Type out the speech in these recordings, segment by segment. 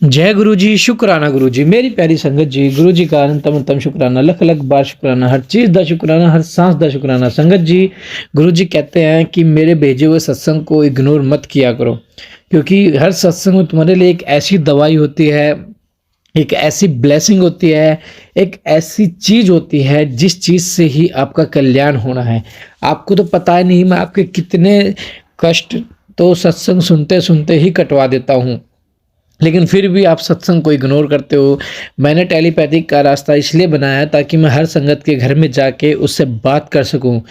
जय गुरु जी, शुक्राना गुरु जी, मेरी प्यारी संगत जी, गुरु जी का अनंतम अनंतम शुक्राना, लख लख बार शुक्राना, हर चीज़ दा शुक्राना, हर सांस दा शुक्राना। संगत जी, गुरु जी कहते हैं कि मेरे भेजे हुए सत्संग को इग्नोर मत किया करो, क्योंकि हर सत्संग में तुम्हारे लिए एक ऐसी दवाई होती है, एक ऐसी ब्लेसिंग होती है, एक ऐसी चीज़ होती है जिस चीज़ से ही आपका कल्याण होना है। आपको तो पता ही नहीं मैं आपके कितने कष्ट तो सत्संग सुनते-सुनते ही कटवा देता हूँ। लेकिन फिर भी आप सत्संग को इग्नोर करते हो। मैंने टेलीपैथिक का रास्ता इसलिए बनाया है ताकि मैं हर संगत के घर में जाके उससे बात कर सकूँ।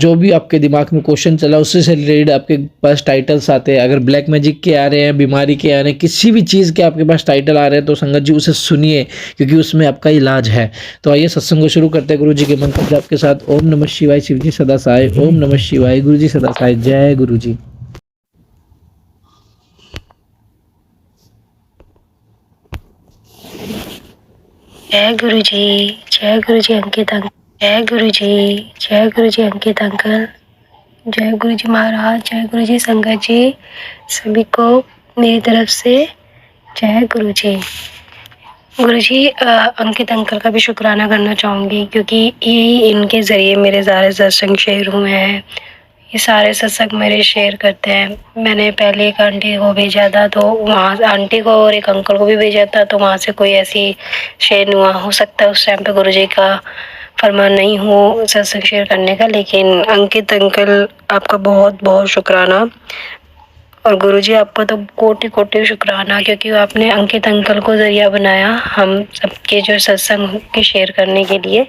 जो भी आपके दिमाग में क्वेश्चन चला उससे से रिलेटेड आपके पास टाइटल्स आते हैं। अगर ब्लैक मैजिक के आ रहे हैं, बीमारी के आ रहे हैं, किसी भी चीज़ के आपके पास टाइटल आ रहे हैं तो संगत जी उसे सुनिए, क्योंकि उसमें आपका इलाज है। तो आइए सत्संग को शुरू करते हैं गुरु जी के मंत्र जाप के साथ। ओम नमः शिवाय, शिव जी सदा सहाय। ओम नमः शिवाय, गुरु जी सदा सहाय। जय गुरु जी। जय गुरु जी। जय गुरु जी अंकित अंकल। जय गुरु जी। जय गुरु जी अंकित अंकल। जय गुरु जी महाराज। जय गुरु जी संगत जी, सभी को मेरी तरफ से जय गुरु जी। गुरु जी अंकित अंकल का भी शुक्राना करना चाहूँगी, क्योंकि यही इनके ज़रिए मेरे सारे सत्संग शेयर हुए हैं। ये सारे सत्संग मेरे शेयर करते हैं। मैंने पहले एक आंटी को भेजा था, तो वहाँ आंटी को और एक अंकल को भी भेजा था, तो वहाँ से कोई ऐसी शेयर नहीं हुआ। हो सकता है उस टाइम पे गुरु जी का फरमान नहीं हो सत्संग शेयर करने का, लेकिन अंकित अंकल आपका बहुत बहुत शुक्राना। और गुरुजी आपका तो कोटि कोटि शुक्राना, क्योंकि आपने अंकित अंकल को ज़रिया बनाया हम सबके जो सत्संग के शेयर करने के लिए।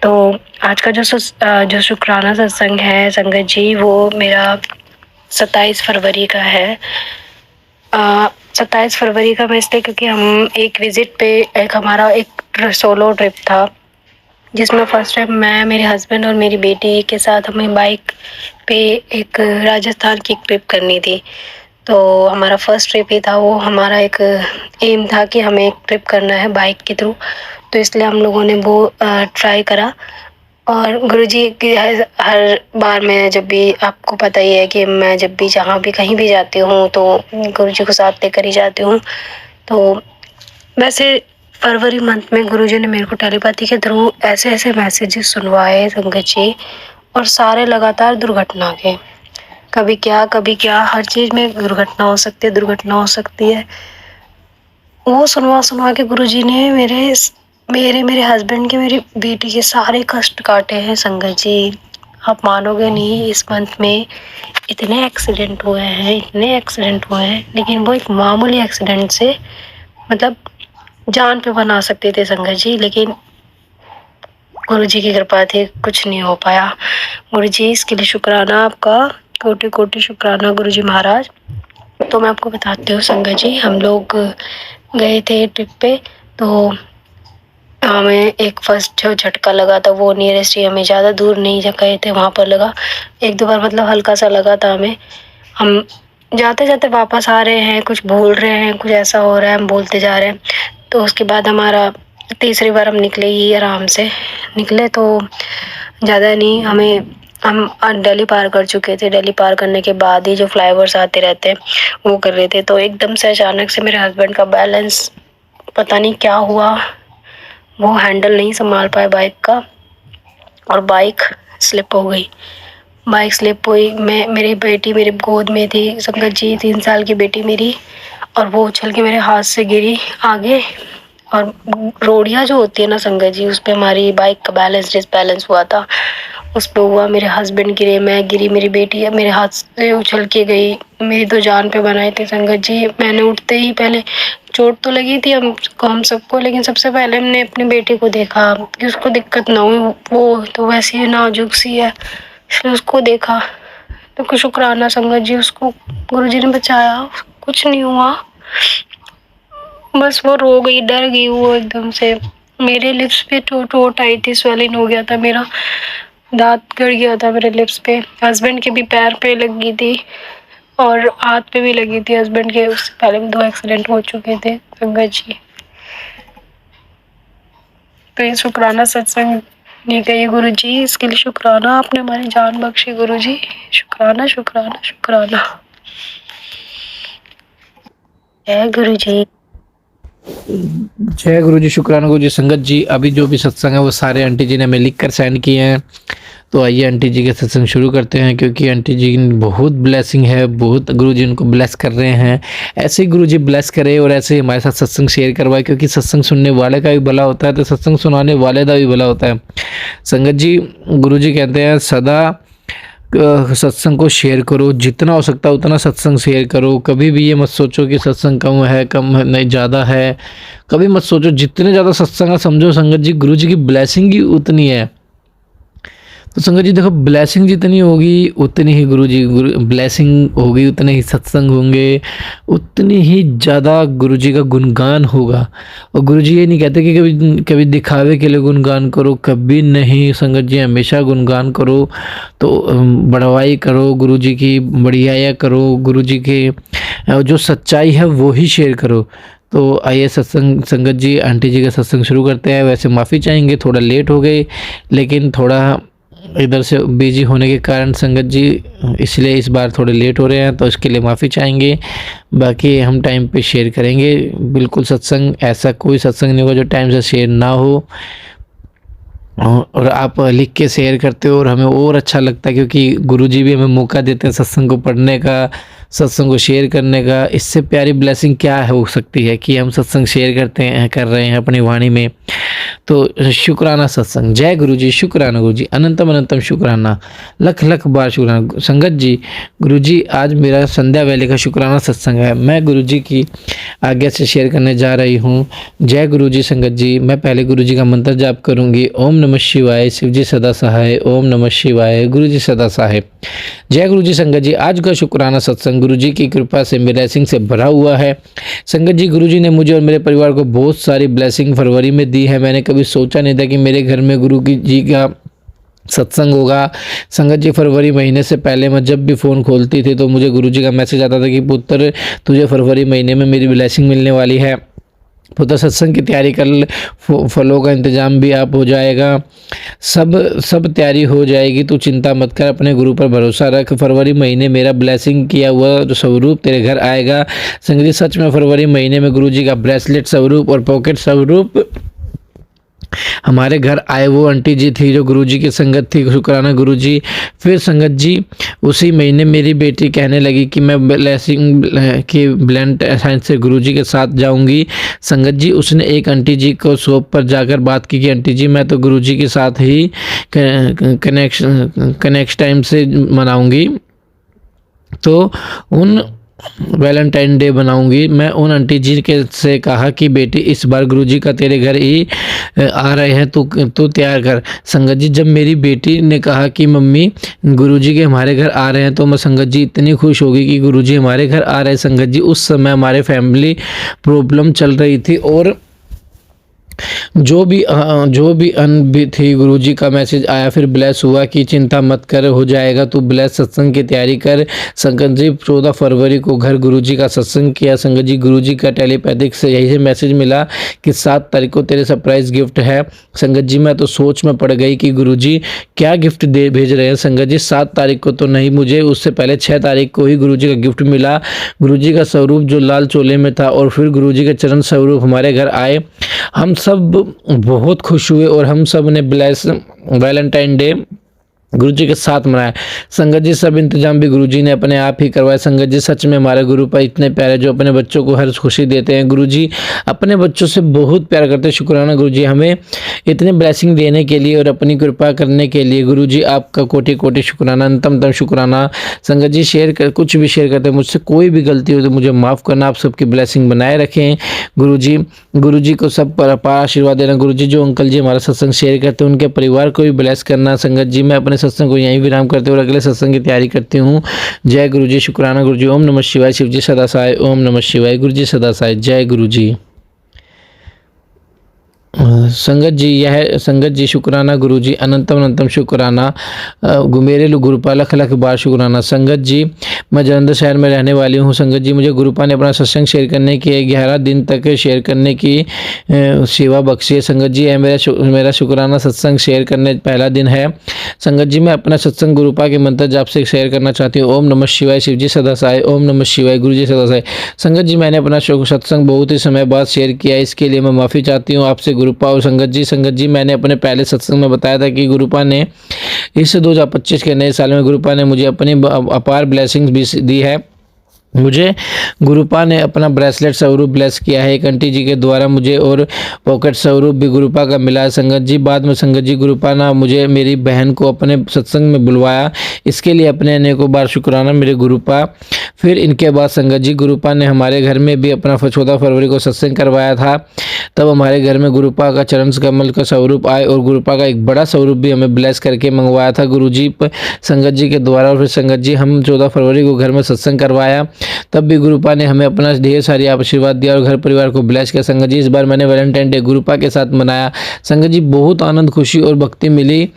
तो आज का जो शुक्राना सत्संग है संगत जी, वो मेरा 27 फरवरी का है। 27 फरवरी का मैं इसलिए क्योंकि हम एक विजिट पे, एक हमारा एक सोलो ट्रिप था, जिसमें फर्स्ट टाइम मैं, मेरे हस्बैंड और मेरी बेटी के साथ हमें बाइक पे एक राजस्थान की ट्रिप करनी थी। तो हमारा फर्स्ट ट्रिप ही था वो। हमारा एक एम था कि हमें एक ट्रिप करना है बाइक के थ्रू, तो इसलिए हम लोगों ने वो ट्राई करा। और गुरुजी की हर बार मैं जब भी, आपको पता ही है कि मैं जब भी जहाँ भी कहीं भी जाती हूँ तो गुरुजी को साथ लेकर ही जाती हूँ। तो वैसे फरवरी मंथ में गुरुजी ने मेरे को टेलीपैथी के थ्रू ऐसे ऐसे मैसेजेस सुनवाए संगत जी, और सारे लगातार दुर्घटना के। कभी क्या, हर चीज़ में दुर्घटना हो सकती है, दुर्घटना हो सकती है। वो सुनवा सुनवा के गुरुजी ने मेरे मेरे हस्बैंड के, मेरी बेटी के सारे कष्ट काटे हैं संगत जी। आप मानोगे नहीं, इस मंथ में इतने एक्सीडेंट हुए हैं, इतने एक्सीडेंट हुए हैं, लेकिन वो एक मामूली एक्सीडेंट से मतलब जान पे बना सकते थे संगत जी, लेकिन गुरु जी की कृपा थी, कुछ नहीं हो पाया। गुरु जी इसके लिए शुक्राना आपका, कोटि कोटि शुक्राना गुरु जी महाराज। तो मैं आपको बताती हूँ संगत जी, हम लोग गए थे ट्रिप पे, तो हमें एक फर्स्ट जो झटका लगा था वो नियरेस्ट ही, हमें ज़्यादा दूर नहीं गए थे वहाँ पर लगा। एक दो बार मतलब हल्का सा लगा था हमें। हम जाते जाते वापस आ रहे हैं, कुछ भूल रहे हैं, कुछ ऐसा हो रहा है, हम बोलते जा रहे हैं। तो उसके बाद हमारा तीसरी बार हम निकले ही आराम से निकले, तो ज़्यादा नहीं, हम दिल्ली पार कर चुके थे। दिल्ली पार करने के बाद ही जो फ्लाईओवर्स आते रहते हैं वो कर रहे थे, तो एकदम से अचानक से मेरे हस्बैंड का बैलेंस, पता नहीं क्या हुआ, वो हैंडल नहीं संभाल पाए बाइक का, और बाइक स्लिप हो गई। बाइक स्लिप हुई, मैं, मेरी बेटी मेरी गोद में थी संगत जी, 3 साल की बेटी मेरी, और वो उछल के मेरे हाथ से गिरी आगे। और रोड़ियाँ जो होती है ना संगत जी, उस पे हमारी बाइक का बैलेंस डिसबैलेंस हुआ था, उस पे हुआ। मेरे हस्बैंड गिरे, मैं गिरी, मेरी बेटी मेरे हाथ से उछल के गई। मेरी तो जान पे बनाए थे संगत जी। मैंने उठते ही पहले, चोट तो लगी थी हम सबको, लेकिन सबसे पहले हमने अपनी बेटी को देखा कि उसको दिक्कत ना हो, वो तो वैसे ही नाजुक सी है, इसलिए उसको देखा। तो कुछ शुक्राना संगत जी, उसको गुरुजी ने बचाया, कुछ नहीं हुआ। बस वो रो गई, डर गई वो एकदम से। मेरे लिप्स पे चोट आई थी, स्वेलिंग हो गया था मेरा, दांत गड़ गया था मेरे लिप्स पे। हस्बैंड के भी पैर पे लगी थी और हाथ पे भी लगी थी हस्बैंड के। उससे पहले भी 2 एक्सीडेंट हो चुके थे संगत जी। तो ये शुक्राना सत्संग नहीं कही गुरु जी, इसके लिए शुक्राना, आपने हमारी जान बख्शी गुरु जी। शुक्राना शुक्राना शुक्राना। जय गुरु जी। जय गुरु जी, शुक्राना गुरु जी। संगत जी, अभी जो भी सत्संग है वो सारे आंटी जी ने हमें लिख कर सेंड किए हैं। तो आइए आंटी जी के सत्संग शुरू करते हैं, क्योंकि आंटी जी की बहुत ब्लेसिंग है, बहुत गुरु जी उनको ब्लेस कर रहे हैं। ऐसे ही गुरु जी ब्लेस करे और ऐसे ही हमारे साथ सत्संग शेयर करवाए, क्योंकि सत्संग सुनने वाले का भी भला होता है तो सत्संग सुनाने वाले का भी भला होता है। संगत जी, गुरु जी कहते हैं सदा सत्संग को शेयर करो, जितना हो सकता है उतना सत्संग शेयर करो। कभी भी ये मत सोचो कि सत्संग कम है नहीं ज़्यादा है, कभी मत सोचो। जितने ज़्यादा सत्संग है, समझो संगत जी गुरु जी की ब्लेसिंग ही उतनी है। तो संगत जी देखो, ब्लेसिंग जितनी होगी उतनी ही गुरु ब्लेसिंग होगी, उतने ही सत्संग होंगे, उतनी ही ज़्यादा गुरु जी का गुणगान होगा। और गुरु जी ये नहीं कहते कि कभी कभी दिखावे के लिए गुणगान करो, कभी नहीं संगत जी, हमेशा गुणगान करो। तो बढ़वाई करो गुरु जी की, बढ़िया करो गुरु जी के, जो सच्चाई है वो ही शेयर करो। तो आइए सत्संग संगत जी, आंटी जी का सत्संग शुरू करते हैं। वैसे माफ़ी चाहेंगे, थोड़ा लेट हो गए, लेकिन थोड़ा इधर से बिजी होने के कारण संगत जी, इसलिए इस बार थोड़े लेट हो रहे हैं, तो इसके लिए माफ़ी चाहेंगे। बाकी हम टाइम पे शेयर करेंगे बिल्कुल सत्संग। ऐसा कोई सत्संग नहीं होगा जो टाइम से शेयर ना हो। और आप लिख के शेयर करते हो और हमें और अच्छा लगता है, क्योंकि गुरुजी भी हमें मौका देते हैं सत्संग को पढ़ने का, सत्संग को शेयर करने का। इससे प्यारी ब्लेसिंग क्या हो सकती है कि हम सत्संग शेयर कर रहे हैं अपनी वाणी में। तो शुक्राना सत्संग। जय गुरु जी, शुक्राना गुरु जी, अनंतम अनंतम शुक्राना, लख लख बार शुक्राना। संगत जी, गुरु जी आज मेरा संध्या वेले का शुक्राना सत्संग है, मैं गुरु जी की आज्ञा से शेयर करने जा रही हूँ। जय गुरु जी। संगत जी, मैं पहले गुरु जी का मंत्र जाप करूँगी। ओम नमः शिवाय, शिव जी सदा सहाय। ओम नमः शिवाय, गुरु जी सदा सहाय। जय गुरु जी। संगत जी, आज का शुक्राना सत्संग गुरु जी की कृपा से, ब्लेसिंग से भरा हुआ है। संगत जी, गुरु जी ने मुझे और मेरे परिवार को बहुत सारी ब्लेसिंग फरवरी में दी है। मैंने कभी सोचा नहीं था कि मेरे घर में गुरु जी का सत्संग होगा। संगत जी, फरवरी महीने से पहले मैं जब भी फ़ोन खोलती थी तो मुझे गुरु जी का मैसेज आता था कि पुत्र, तुझे फरवरी महीने में मेरी ब्लेसिंग मिलने वाली है, पुत्र सत्संग की तैयारी कर, फलों का इंतजाम भी आप हो जाएगा, सब तैयारी हो जाएगी, तू चिंता मत कर, अपने गुरु पर भरोसा रख। फरवरी महीने मेरा ब्लेसिंग किया हुआ जो स्वरूप तेरे घर आएगा। संगत जी, सच में फरवरी महीने में गुरु जी का ब्रेसलेट स्वरूप और पॉकेट स्वरूप हमारे घर आए। वो आंटी जी थी जो गुरुजी की संगत थी, शुक्राना गुरुजी। फिर संगत जी, उसी महीने मेरी बेटी कहने लगी कि मैं ब्लेसिंग की ब्लेंड साइंस से गुरुजी के साथ जाऊंगी। संगत जी, उसने एक आंटी जी को शॉप पर जाकर बात की कि आंटी जी, मैं तो गुरुजी के साथ ही कनेक्ट टाइम से मनाऊंगी, तो उन वैलेंटाइन डे बनाऊंगी। मैं उन आंटी जी के से कहा कि बेटी, इस बार गुरुजी का तेरे घर ही आ रहे हैं, तू तैयार कर। संगत जी, जब मेरी बेटी ने कहा कि मम्मी गुरुजी के हमारे घर आ रहे हैं, तो मैं संगत जी इतनी खुश हो गई कि गुरुजी हमारे घर आ रहे हैं। संगत जी, उस समय हमारे फैमिली प्रॉब्लम चल रही थी और जो भी अन भी थी, गुरुजी का मैसेज आया, फिर ब्लेस हुआ कि चिंता मत कर, हो जाएगा, तू ब्लेस सत्संग की तैयारी कर। संगत जी, 14 फरवरी को घर गुरुजी का सत्संग किया। संगत जी, गुरुजी का टेलीपैथिक से यही से मैसेज मिला कि 7 तारीख को तेरे सरप्राइज गिफ्ट है। संगत जी, मैं तो सोच में पड़ गई कि गुरुजी क्या गिफ्ट दे भेज रहे हैं। संगत जी, 7 तारीख को तो नहीं, मुझे उससे पहले 6 तारीख को ही गुरुजी का गिफ्ट मिला। गुरुजी का स्वरूप जो लाल चोले में था और फिर गुरुजी के चरण स्वरूप हमारे घर आए। हम सब बहुत खुश हुए और हम सब ने ब्लेस वैलेंटाइन डे गुरुजी के साथ मनाया। संगत जी, सब इंतजाम भी गुरुजी ने अपने आप ही करवाया। संगत जी, सच में हमारे गुरु पर इतने प्यारे, जो अपने बच्चों को हर खुशी देते हैं। गुरुजी अपने बच्चों से बहुत प्यार करते हैं। शुक्राना गुरुजी, हमें इतने ब्लेसिंग देने के लिए और अपनी कृपा करने के लिए। गुरुजी, आपका कोटि कोटि शुक्राना, अंतम शुक्राना। संगत जी, कुछ भी शेयर करते हैं, मुझसे कोई भी गलती हो तो मुझे माफ़ करना। आप सबकी ब्लेसिंग बनाए रखें गुरुजी को सब पर अपार आशीर्वाद देना। गुरुजी, जो अंकल जी हमारा सत्संग शेयर करते हैं, उनके परिवार को भी ब्लेस करना। संगत जी, मैं अपने सत्संग को यहीं विराम करते हुए अगले सत्संग की तैयारी करती हूँ। जय गुरु जी, शुक्राना गुरु जी। ओम नमः शिवाय, शिव जी सदा सहाय। ओम नमः शिवाय, गुरु जी सदा सहाय। जय गुरु जी। संगत जी यह संगत जी शुक्राना गुरु जी अनंतम अनंतम शुक्राना मेरे गुरुपा लख लख बार शुक्राना। संगत जी मैं जलंधर शहर में रहने वाली हूँ। संगत जी मुझे गुरुपा ने अपना सत्संग शेयर करने की 11 दिन तक शेयर करने की सेवा बख्शी है। संगत जी यह मेरा शुक्राना सत्संग शेयर करने पहला दिन है। संगत जी मैं अपना सत्संग गुरुपा के मंत्र जाप से शेयर करना चाहती हूँ। ओम नमः शिवाय शिव जी सदा सहाय, ओम नमः शिवाय गुरु जी सदा सहाय। संगत जी मैंने अपना सत्संग बहुत ही समय बाद शेयर किया, इसके लिए मैं माफ़ी चाहती हूँ आपसे गुरुपा और संगत जी। संगत जी मैंने अपने पहले सत्संग में बताया था कि गुरुपा ने इस 2025 के नए साल में गुरुपा ने मुझे अपनी अपार ब्लेसिंग्स भी दी है। मुझे गुरुपा ने अपना ब्रेसलेट स्वरूप ब्लेस किया है एक आंटी जी के द्वारा मुझे, और पॉकेट स्वरूप भी गुरुपा का मिला है। संगत जी बाद में संगत जी गुरुपा ने मुझे मेरी बहन को अपने सत्संग में बुलवाया, इसके लिए अपने अनेकों बार शुक्राना मेरे गुरुपा। फिर इनके बाद संगत जी गुरुपा ने हमारे घर में भी अपना 14 फरवरी को सत्संग करवाया था। तब हमारे घर में गुरुपा का चरण कमल का स्वरूप आए और गुरुपा का एक बड़ा स्वरूप भी हमें ब्लेस करके मंगवाया था गुरु जी संगत जी के द्वारा। और फिर संगत जी हम 14 फरवरी को घर में सत्संग करवाया, तब भी गुरुपा ने हमें अपना ढेर सारी आशीर्वाद दिया और घर परिवार को ब्लेस किया। संगत जी इस बार मैंने वैलेंटाइन डे गुरुपा के साथ मनाया। संगत जी बहुत आनंद खुशी और भक्ति मिली,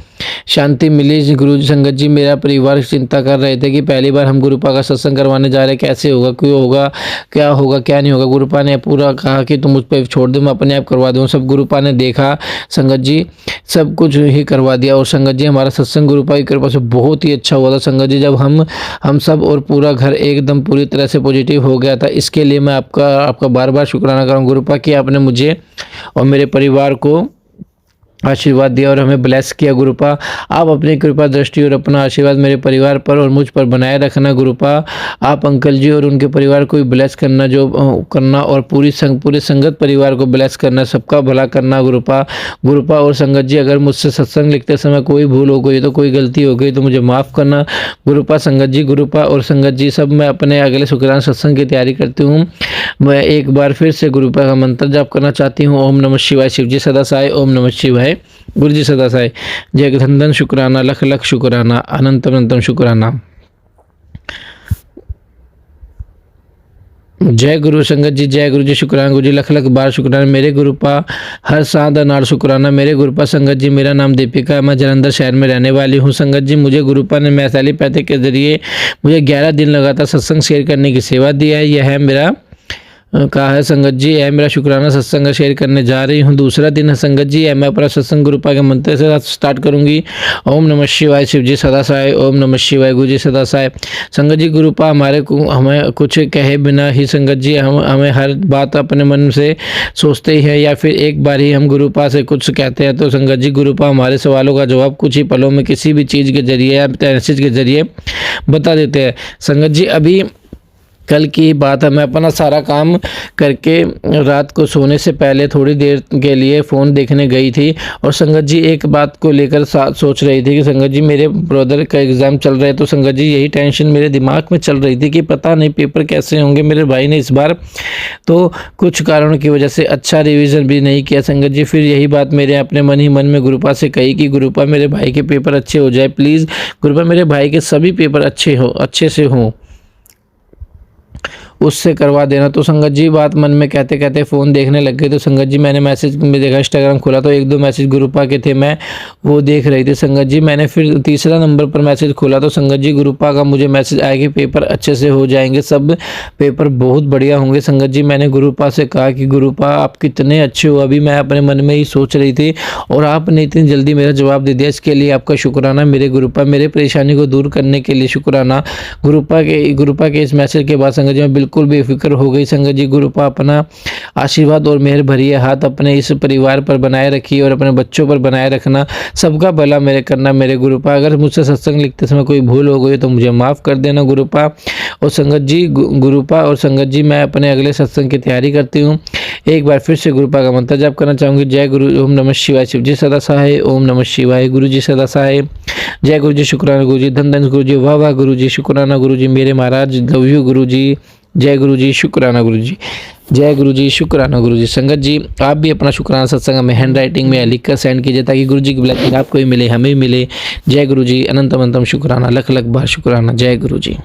शांति मिली। गुरु जी संगत जी मेरा परिवार चिंता कर रहे थे कि पहली बार हम गुरुपा का सत्संग करवाने जा रहे हैं, कैसे होगा, क्यों होगा, क्या नहीं होगा। गुरुपा ने पूरा कहा कि तुम मुझ पर छोड़ दो, मैं अपने आप करवा दूँ। सब गुरुपा ने देखा, संगत जी सब कुछ ही करवा दिया। और संगत जी हमारा सत्संग गुरुपा की कृपा से बहुत ही अच्छा हुआ था। संगत जी जब हम सब और पूरा घर एकदम पूरी तरह से पॉजिटिव हो गया था, इसके लिए मैं आपका बार बार शुक्राना करूँ गुरुपा कि आपने मुझे और मेरे परिवार को आशीर्वाद दिया और हमें ब्लेस किया। गुरुपा आप अपनी कृपा दृष्टि और अपना आशीर्वाद मेरे परिवार पर और मुझ पर बनाए रखना। गुरुपा आप अंकल जी और उनके परिवार को भी ब्लेस करना, जो करना, और पूरे संगत परिवार को ब्लेस करना, सबका भला करना। गुरुपा और संगत जी अगर मुझसे सत्संग लिखते समय कोई भूल हो गई तो कोई गलती हो गई तो मुझे माफ़ करना। गुरुपा संगत जी, गुरुपा और संगत जी सब मैं अपने अगले शुक्राना सत्संग की तैयारी करती हूँ। मैं एक बार फिर से गुरुपा का मंत्र जाप करना चाहती हूँ। ओम नमः शिवाय शिव जी सदा सहाय, ओम नमः शिवाय गुरु जी सदा सहाय। जय धन शुक्राना, लख लख शुक्राना, अनंतम अनंतम शुक्राना। जय गुरु संगत जी, जय गुरु जी शुक्राना गुरु जी, लख लख बार शुक्राना मेरे गुरुपा। हर साध अनार शुक्राना मेरे गुरुपा। संगत जी मेरा नाम दीपिका है, मैं जलंधर शहर में रहने वाली हूँ। संगत जी मुझे गुरुपा ने मैथैलीपैथी के जरिए मुझे 11 दिन लगातार सत्संग शेयर करने की सेवा दी है। यह है मेरा कहा है संगत जी, यह मेरा शुक्राना सत्संग शेयर करने जा रही हूँ। दूसरा दिन है संगत जी, मैं अपना सत्संग गुरुपा के मंत्र से स्टार्ट करूँगी। ओम नमः शिवाय शिव जी सदा सहाय, ओम नमः शिवाय गुरु जी सदा सहाय। संगत जी गुरुपा हमें कुछ कहे बिना ही संगत जी हमें हर बात अपने मन से सोचते ही हैं या फिर एक बार ही हम गुरुपा से कुछ कहते हैं तो संगत जी गुरुपा हमारे सवालों का जवाब कुछ ही पलों में किसी भी चीज़ के जरिए या मैसेज के जरिए बता देते हैं। संगत जी अभी कल की बात है, मैं अपना सारा काम करके रात को सोने से पहले थोड़ी देर के लिए फ़ोन देखने गई थी और संगत जी एक बात को लेकर सोच रही थी कि संगत जी मेरे ब्रदर का एग्ज़ाम चल रहा है, तो संगत जी यही टेंशन मेरे दिमाग में चल रही थी कि पता नहीं पेपर कैसे होंगे। मेरे भाई ने इस बार तो कुछ कारणों की वजह से अच्छा रिविज़न भी नहीं किया संगत जी। फिर यही बात मेरे अपने मन ही मन में गुरुपा से कही कि गुरुपा मेरे भाई के पेपर अच्छे हो जाए प्लीज़, गुरुपा मेरे भाई के सभी पेपर अच्छे से हों, उससे करवा देना। तो संगत जी बात मन में कहते कहते फ़ोन देखने लग गए। तो संगत जी मैंने मैसेज में देखा, इंस्टाग्राम खोला तो 1-2 मैसेज गुरुपा के थे, मैं वो देख रही थी संगत जी। मैंने फिर तीसरा नंबर पर मैसेज खोला तो संगत जी गुरुपा का मुझे मैसेज आया कि पेपर अच्छे से हो जाएंगे, सब पेपर बहुत बढ़िया होंगे। संगत जी मैंने गुरुपा से कहा कि गुरुपा आप कितने अच्छे हो, अभी मैं अपने मन में ही सोच रही थी और आपने इतनी जल्दी मेरा जवाब दे दिया, इसके लिए आपका शुक्राना मेरे गुरुपा। मेरे परेशानी को दूर करने के लिए शुक्राना। गुरुपा के इस मैसेज के बाद संगत जी मैं बिल्कुल बेफिक्र हो गई। संगत जी गुरुपा अपना आशीर्वाद और मेहर भरी हाथ अपने इस परिवार पर बनाए रखिए और अपने बच्चों पर बनाए रखना, सबका भला मेरे करना मेरे गुरुपा। अगर मुझसे सत्संग लिखते समय कोई भूल हो गई तो मुझे माफ़ कर देना गुरुपा। और संगत जी गुरुपा और संगत जी मैं अपने अगले सत्संग की तैयारी करती हूँ। एक बार फिर से गुरुपा का मंत्र जाप करना चाहूँगी। जय गुरु, ओम नमः शिवाय शिव जी सदा सहाय, ओम नमः शिवाय गुरु जी सदा सहाय। जय गुरु जी शुक्राना गुरु जी, धन धन गुरु जी, वाह वाह गुरु जी, शुक्राना गुरु जी मेरे महाराज, लव यू गुरु जी। जय गुरु जी शुक्राना गुरु जी, जय गुरु जी शुक्राना गुरु जी। संगत जी आप भी अपना शुक्राना सत्संग में हैंड राइटिंग में लिख कर सेंड कीजिए ताकि गुरु जी की ब्लेसिंग आपको भी मिले, हमें भी मिले। जय गुरु जी, अनंतम अनंतम शुक्राना, लख लख बार शुक्राना। जय गुरु जी।